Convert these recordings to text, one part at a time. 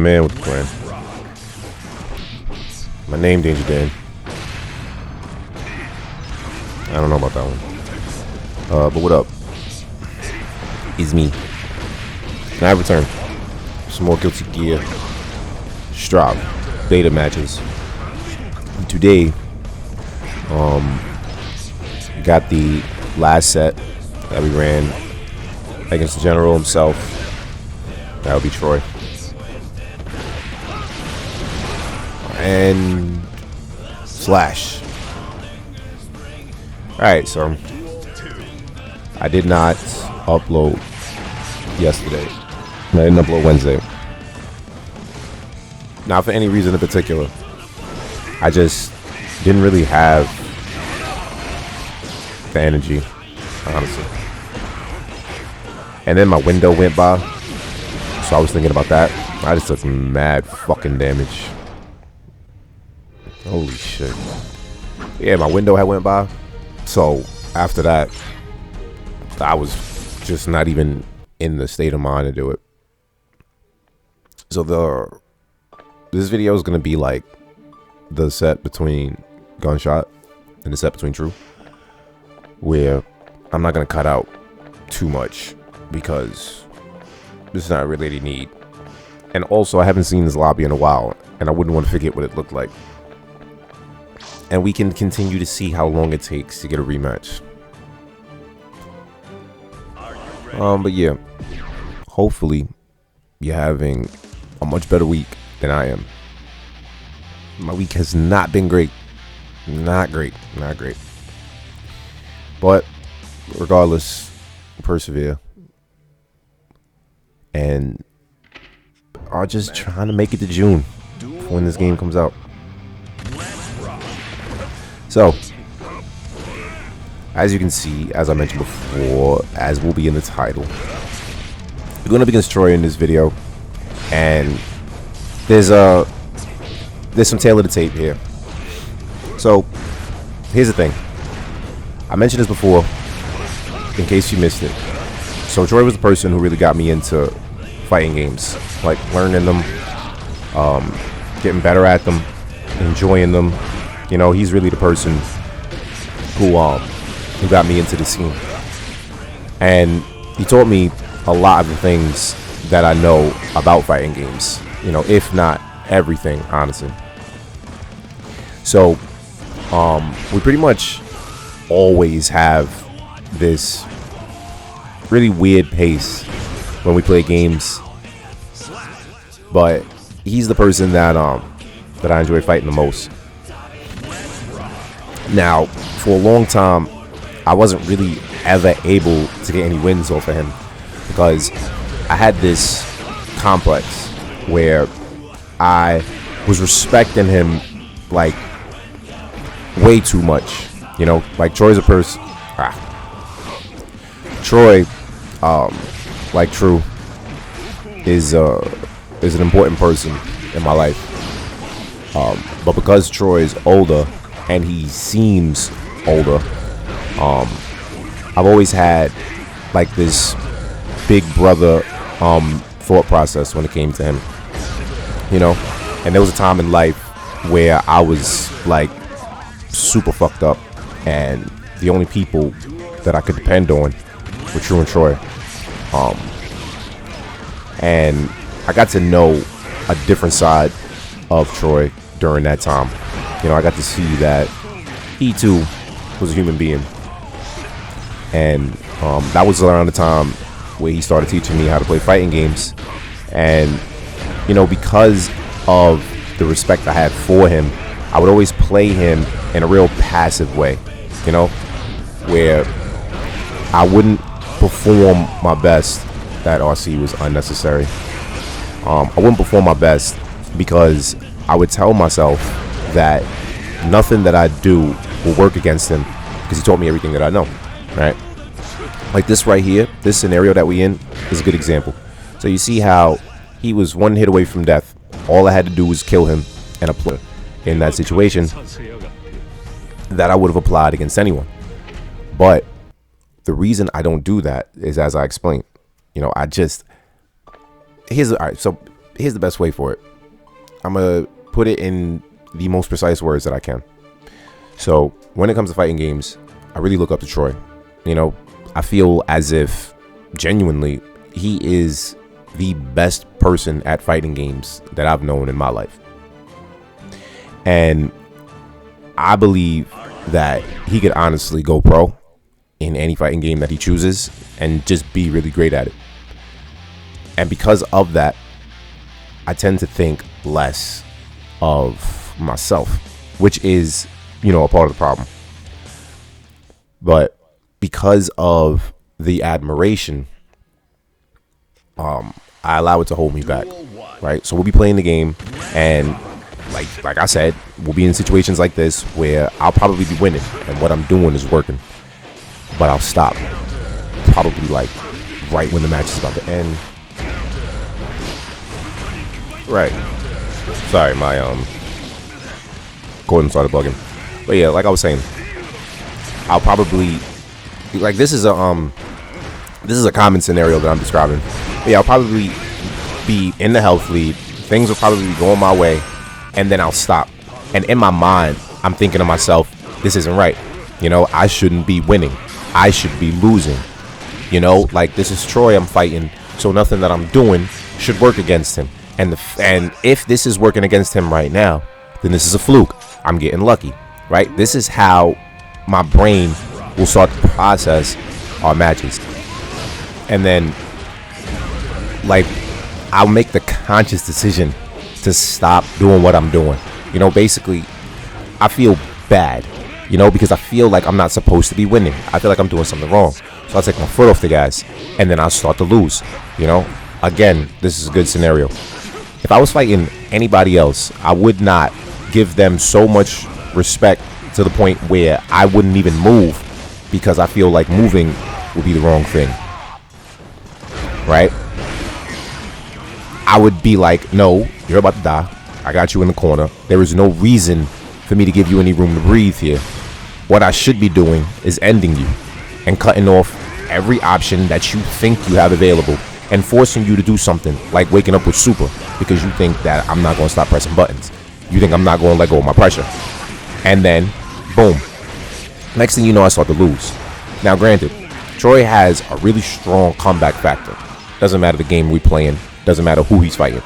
man with the plan. My name, Danger Dan. I don't know about that one. But what up? It's me. And I return. Some more Guilty Gear Strive beta matches. And today, got the last set that we ran against the general himself. That would be Troy. And Slash. Alright, so I did not upload yesterday. I didn't upload Wednesday. Not for any reason in particular. I just didn't really have the energy, honestly. And then my window went by, so I was thinking about that. I just took mad fucking damage. Holy shit. Yeah, my window had went by. So after that, I was just not even in the state of mind to do it. So this video is gonna be like the set between Gunshot and the set between True, where I'm not gonna cut out too much because this is not really any need. And also, I haven't seen this lobby in a while, and I wouldn't want to forget what it looked like. And we can continue to see how long it takes to get a rematch. But yeah, hopefully you're having a much better week than I am. My week has not been great. Not great. But regardless, persevere. And are just trying to make it to June when this game comes out. So, as you can see, as I mentioned before, as will be in the title, we're going to be against Troy in this video, and there's some tail of the tape here. So, here's the thing. I mentioned this before, in case you missed it. So, Troy was the person who really got me into fighting games, like learning them, getting better at them, enjoying them. You know, he's really the person who got me into the scene. And he taught me a lot of the things that I know about fighting games. You know, if not everything, honestly. So, we pretty much always have this really weird pace when we play games. But he's the person that I enjoy fighting the most. Now, for a long time, I wasn't really ever able to get any wins off of him because I had this complex where I was respecting him like way too much. You know, like Troy's a person. Troy, like True, is an important person in my life. But because Troy is older, and he seems older, I've always had like this big brother thought process when it came to him, you know. And there was a time in life where I was like super fucked up, and the only people that I could depend on were True and Troy. And I got to know a different side of Troy during that time. You know, I got to see that he too was a human being. And that was around the time where he started teaching me how to play fighting games. And, you know, because of the respect I had for him, I would always play him in a real passive way, you know, where I wouldn't perform my best. That RC was unnecessary. I wouldn't perform my best because I would tell myself that nothing that I do will work against him because he taught me everything that I know, right? Like this right here, this scenario that we in is a good example. So you see how he was one hit away from death. All I had to do was kill him and apply in that situation that I would have applied against anyone. But the reason I don't do that is, as I explained, you know, all right, so here's the best way for it. I'm gonna put it in the most precise words that I can. So when it comes to fighting games, I really look up to Troy. You know, I feel as if genuinely he is the best person at fighting games that I've known in my life. And I believe that he could honestly go pro in any fighting game that he chooses and just be really great at it. And because of that, I tend to think less of myself, which is, a part of the problem. But because of the admiration, I allow it to hold me back, right? So we'll be playing the game, and like I said, we'll be in situations like this where I'll probably be winning, and what I'm doing is working, but I'll stop, probably like right when the match is about to end. Right. Sorry, my Gordon started bugging. But yeah, like I was saying, I'll probably this is a common scenario that I'm describing. But yeah, I'll probably be in the health lead. Things will probably be going my way, and then I'll stop. And in my mind, I'm thinking to myself, this isn't right. I shouldn't be winning. I should be losing. This is Troy I'm fighting, so nothing that I'm doing should work against him. And if this is working against him right now, then this is a fluke. I'm getting lucky, right? This is how my brain will start to process our matches. And then, I'll make the conscious decision to stop doing what I'm doing. Basically, I feel bad, because I feel like I'm not supposed to be winning. I feel like I'm doing something wrong. So I'll take my foot off the gas, and then I'll start to lose, Again, this is a good scenario. If I was fighting anybody else, I would not give them so much respect to the point where I wouldn't even move, because I feel like moving would be the wrong thing, right? I would be like, no, you're about to die. I got you in the corner. There is no reason for me to give you any room to breathe here. What I should be doing is ending you and cutting off every option that you think you have available and forcing you to do something like waking up with super because you think that I'm not going to stop pressing buttons. You think I'm not going to let go of my pressure. And then, boom. Next thing you know, I start to lose. Now, granted, Troy has a really strong comeback factor. Doesn't matter the game we playing. Doesn't matter who he's fighting.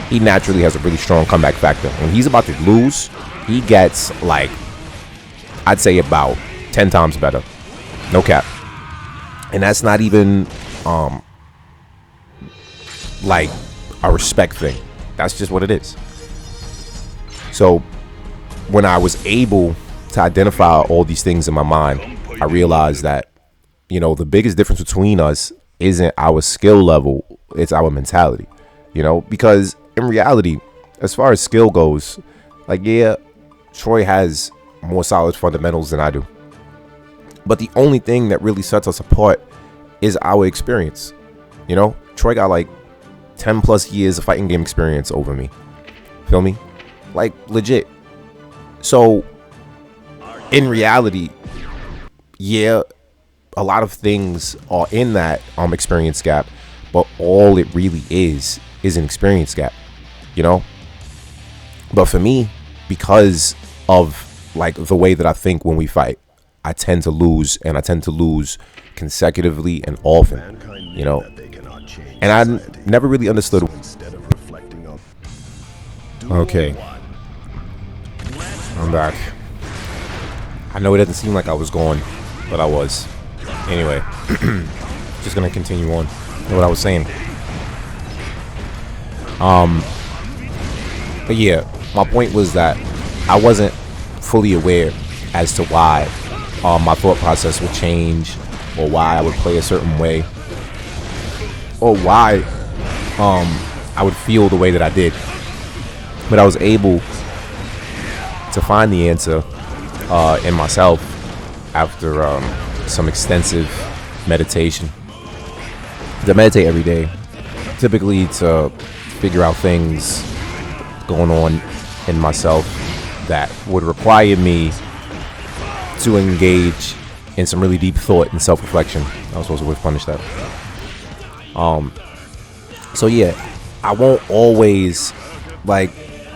He naturally has a really strong comeback factor. When he's about to lose, he gets I'd say about 10 times better. No cap. And that's not even a respect thing. That's just what it is. So when I was able to identify all these things in my mind, I realized that, the biggest difference between us isn't our skill level, it's our mentality, because in reality, as far as skill goes, Troy has more solid fundamentals than I do. But the only thing that really sets us apart is our experience. Troy got 10 plus years of fighting game experience over me. Feel me? Legit. So in reality, yeah, a lot of things are in that experience gap, but all it really is an experience gap, But for me, because of the way that I think when we fight, I tend to lose, and I tend to lose consecutively and often, And I never really understood. Okay, I'm back. I know it doesn't seem like I was gone, but I was. Anyway, just gonna continue on what I was saying. But yeah, my point was that I wasn't fully aware as to why my thought process would change, or why I would play a certain way, or why I would feel the way that I did. But I was able to find the answer in myself after some extensive meditation. I meditate every day, typically to figure out things going on in myself that would require me to engage in some really deep thought and self-reflection. I was supposed to punish that. So yeah, I won't always like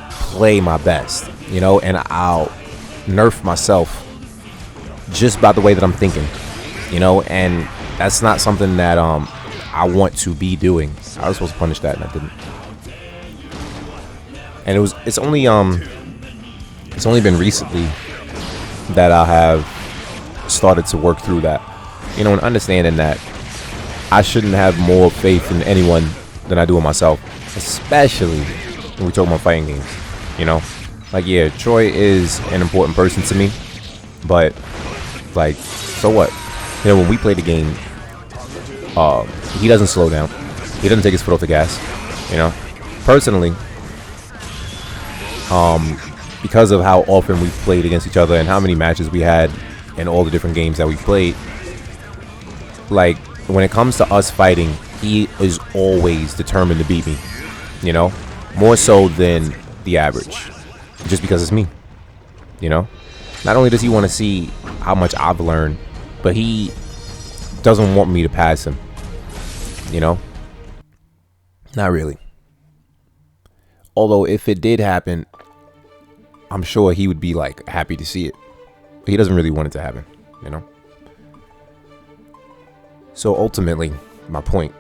play my best, and I'll nerf myself just by the way that I'm thinking, and that's not something that I want to be doing. I was supposed to punish that and I didn't. And it's only been recently that I have started to work through that, and understanding that I shouldn't have more faith in anyone than I do in myself, especially when we talk about fighting games. Like, yeah, Troy is an important person to me, but like, so what? When we play the game, he doesn't slow down. He doesn't take his foot off the gas. Personally, because of how often we've played against each other and how many matches we had and all the different games that we played, like, when it comes to us fighting, he is always determined to beat me, more so than the average, just because it's me. Not only does he want to see how much I've learned, but he doesn't want me to pass him. Not really. Although if it did happen, I'm sure he would be like happy to see it. But he doesn't really want it to happen, So ultimately, my point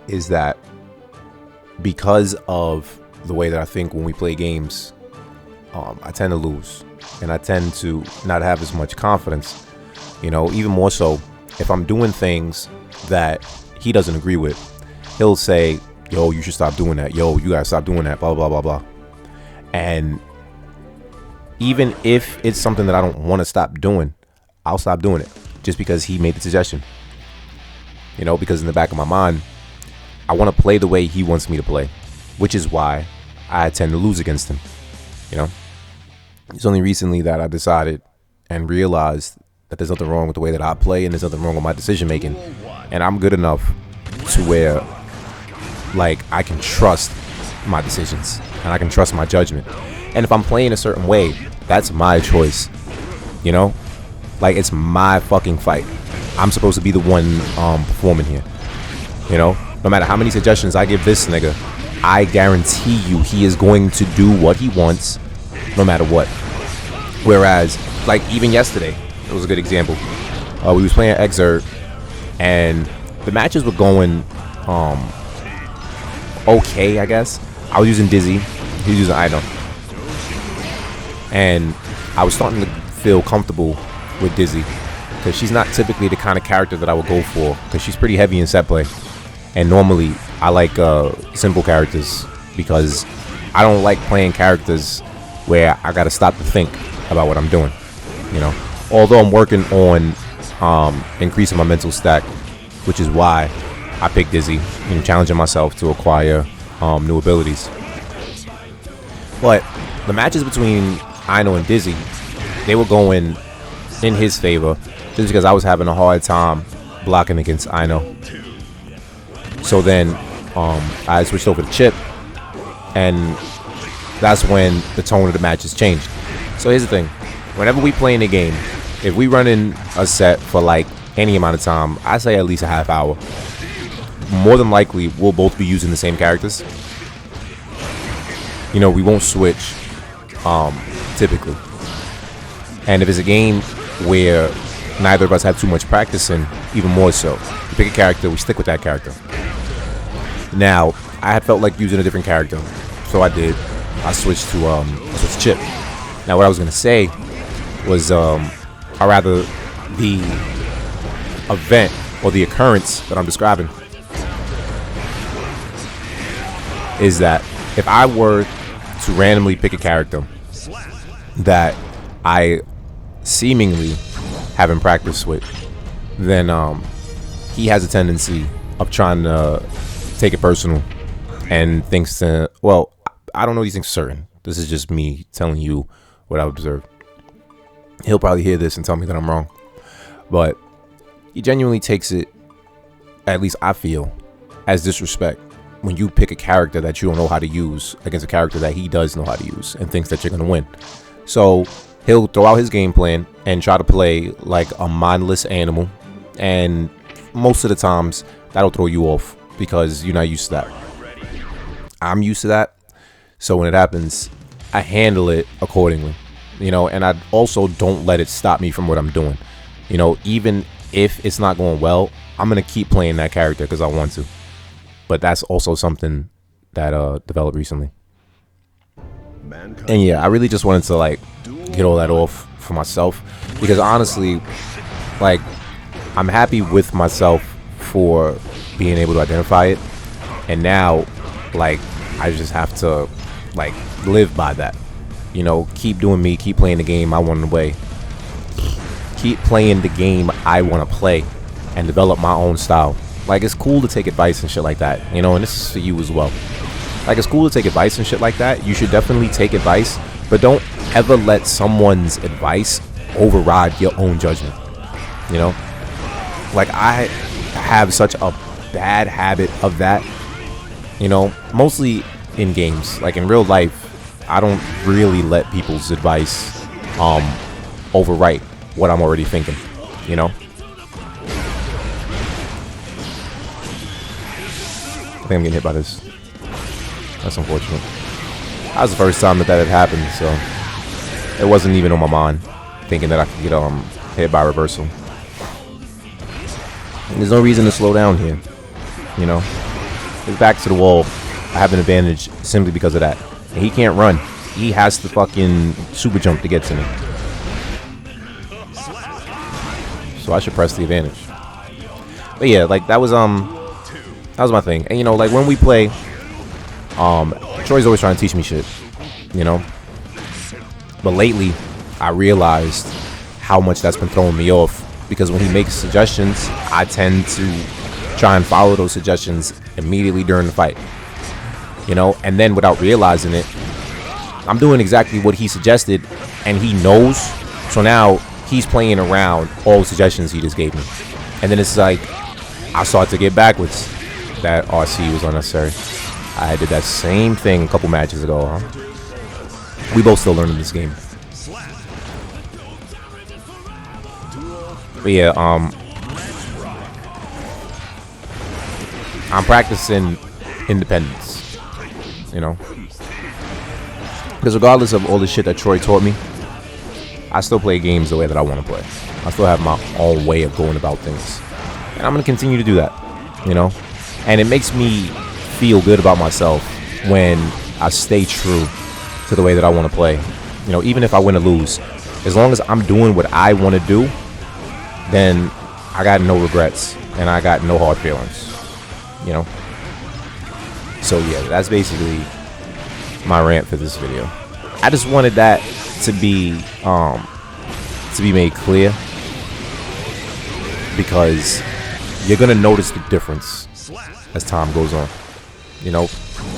is that because of the way that I think when we play games, I tend to lose, and I tend to not have as much confidence. Even more so if I'm doing things that he doesn't agree with. He'll say, yo, you should stop doing that. Yo, you gotta stop doing that, blah, blah, blah, blah. And even if it's something that I don't want to stop doing, I'll stop doing it just because he made the suggestion. Because in the back of my mind, I want to play the way he wants me to play, which is why I tend to lose against him. It's only recently that I decided and realized that there's nothing wrong with the way that I play, and there's nothing wrong with my decision making. And I'm good enough to where, like, I can trust my decisions and I can trust my judgment. And if I'm playing a certain way, that's my choice. Like, it's my fucking fight. I'm supposed to be the one performing here. No matter how many suggestions I give this nigga, I guarantee you he is going to do what he wants no matter what. Whereas, like, even yesterday, it was a good example. We was playing Exert, and the matches were going okay, I guess. I was using Dizzy, he was using Ino, and I was starting to feel comfortable with Dizzy because she's not typically the kind of character that I would go for, because she's pretty heavy in set play, and normally I like simple characters because I don't like playing characters where I gotta stop to think about what I'm doing. Although I'm working on increasing my mental stack, which is why I picked Dizzy, challenging myself to acquire new abilities. But the matches between Ino and Dizzy, they were going in his favor just because I was having a hard time blocking against Ino. So then I switched over to Chip, and that's when the tone of the matches changed. So here's the thing. Whenever we play in a game, if we run in a set for like any amount of time, I say at least a half hour, more than likely we'll both be using the same characters. We won't switch typically. And if it's a game where neither of us have too much practice in, even more so, we pick a character, we stick with that character. Now, I had felt like using a different character, so I did. I switched to Chip. Now, what I was gonna say was, or rather, the event or the occurrence that I'm describing is that if I were to randomly pick a character that I seemingly haven't practiced with, then he has a tendency of trying to take it personal and thinks to, well, I don't know these things for certain. This is just me telling you what I've observed. He'll probably hear this and tell me that I'm wrong, but he genuinely takes it, at least I feel, as disrespect when you pick a character that you don't know how to use against a character that he does know how to use and thinks that you're going to win. So he'll throw out his game plan and try to play like a mindless animal, and most of the times that'll throw you off because you're not used to that. I'm used to that. So when it happens, I handle it accordingly, you know, and I also don't let it stop me from what I'm doing. You know, even if it's not going well, I'm going to keep playing that character because I want to. But that's also something that developed recently. And yeah, I really just wanted to like get all that off for myself, because honestly, like, I'm happy with myself for being able to identify it. And now, like, I just have to like live by that, you know, keep doing me, keep playing the game I want to play, keep playing the game I want to play, and develop my own style. Like, it's cool to take advice and shit like that, you know, and this is for you as well. Like, it's cool to take advice and shit like that. You should definitely take advice, but don't ever let someone's advice override your own judgment, you know. Like, I have such a bad habit of that, you know, mostly in games. Like, in real life, I don't really let people's advice overwrite what I'm already thinking, you know. I think I'm getting hit by this. That's unfortunate. That was the first time that had happened, so it wasn't even on my mind, thinking that I could get hit by reversal. And there's no reason to slow down here, you know. His back to the wall. I have an advantage simply because of that. And he can't run. He has to fucking super jump to get to me. So I should press the advantage. But yeah, like, that was my thing. And you know, like, when we play, Troy's always trying to teach me shit, you know. But lately, I realized how much that's been throwing me off, because when he makes suggestions, I tend to try and follow those suggestions immediately during the fight, you know. And then without realizing it, I'm doing exactly what he suggested, and he knows. So now he's playing around all the suggestions he just gave me, and then it's like I start to get backwards. That RC was unnecessary. I did that same thing a couple matches ago, huh? We both still learning this game. But yeah, I'm practicing independence, you know, because regardless of all the shit that Troy taught me, I still play games the way that I want to play. I still have my own way of going about things, and I'm going to continue to do that, you know. And it makes me feel good about myself when I stay true to the way that I want to play, you know. Even if I win or lose, as long as I'm doing what I want to do, then I got no regrets and I got no hard feelings, you know. So yeah, that's basically my rant for this video. I just wanted that to be made clear, because you're gonna notice the difference as time goes on, you know.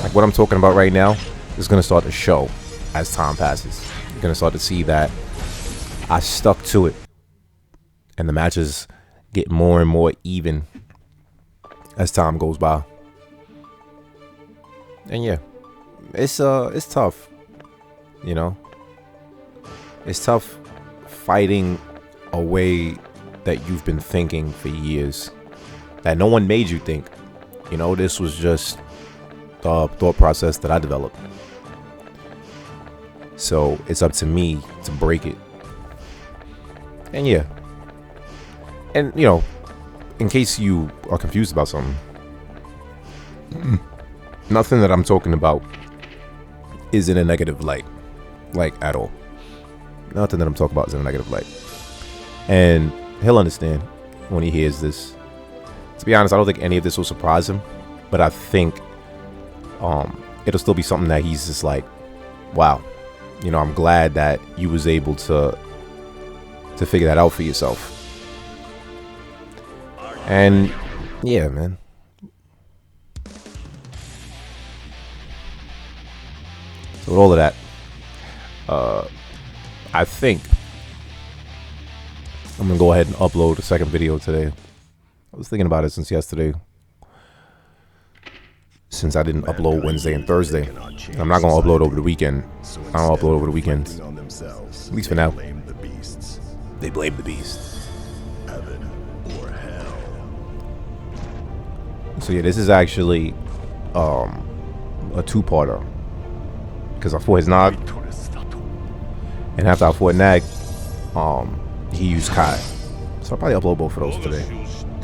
Like, what I'm talking about right now is gonna start to show as time passes. You're gonna start to see that I stuck to it, and the matches get more and more even as time goes by. And yeah, it's tough, you know. It's tough fighting a way that you've been thinking for years, that no one made you think. You know, this was just the thought process that I developed. So it's up to me to break it. And yeah, and you know, in case you are confused about something, nothing that I'm talking about is in a negative light, like, at all. Nothing that I'm talking about is in a negative light. And he'll understand when he hears this. To be honest, I don't think any of this will surprise him, but I think it'll still be something that he's just like, wow, you know, I'm glad that you was able to figure that out for yourself. And yeah, man. So with all of that, I think I'm gonna go ahead and upload a second video today. I was thinking about it since yesterday, since I didn't upload Wednesday and Thursday. And I'm not gonna upload over the weekend. I don't upload over the weekends, at least for now. They blame the beast. So yeah, this is actually a two-parter because I fought his Nog, and after I fought Nag, he used Kai. So I'll probably upload both of those today.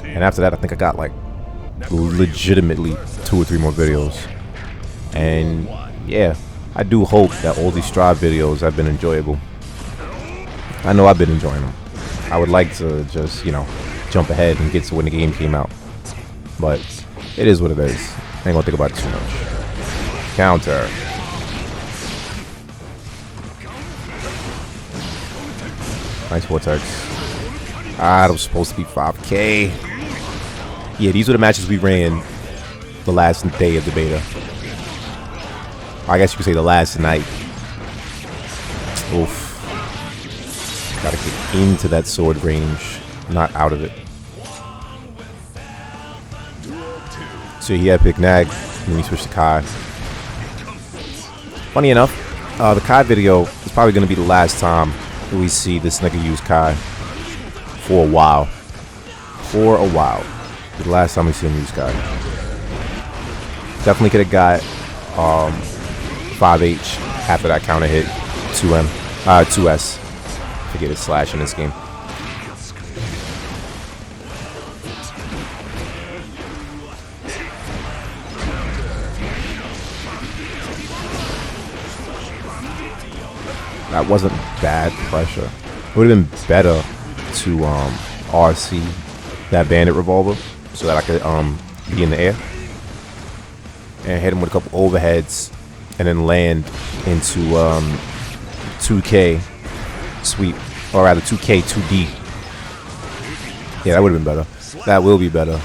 And after that, I think I got like legitimately 2 or 3 more videos. And yeah, I do hope that all these Strive videos have been enjoyable. I know I've been enjoying them. I would like to just, you know, jump ahead and get to when the game came out. But it is what it is. I ain't gonna think about it too much. Counter. Nice vortex. That was supposed to be 5K. Yeah, these were the matches we ran the last day of the beta. I guess you could say the last night. Oof. Gotta get into that sword range, not out of it. So he had picked Nag, and then he switched to Kai. Funny enough, the Kai video is probably going to be the last time that we see this nigga use Kai for a while. For a while. The last time we see him use Kai. Definitely could have got 5H after that counter hit 2S. Forget his slash in this game. That wasn't bad pressure. It would have been better to RC that bandit revolver so that I could be in the air and hit him with a couple overheads and then land into 2K sweep, or rather 2K 2D. Yeah, that would have been better. That will be better.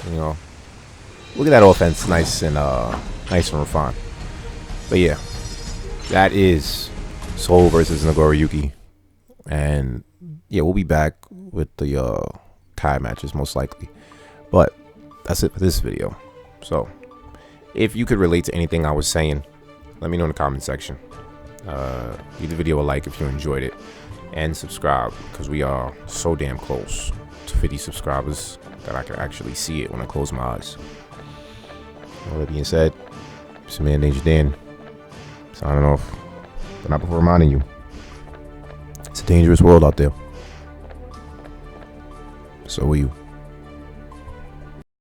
You know, look at that offense, nice and refined. But yeah, that is Soul versus Nagoriyuki, and yeah, we'll be back with the Kai matches most likely. But that's it for this video. So if you could relate to anything I was saying, let me know in the comment section. Give the video a like if you enjoyed it, and subscribe because we are so damn close to 50 subscribers that I can actually see it when I close my eyes. All that being said, it's your man Danger Dan signing off, but not before reminding you it's a dangerous world out there. So are you.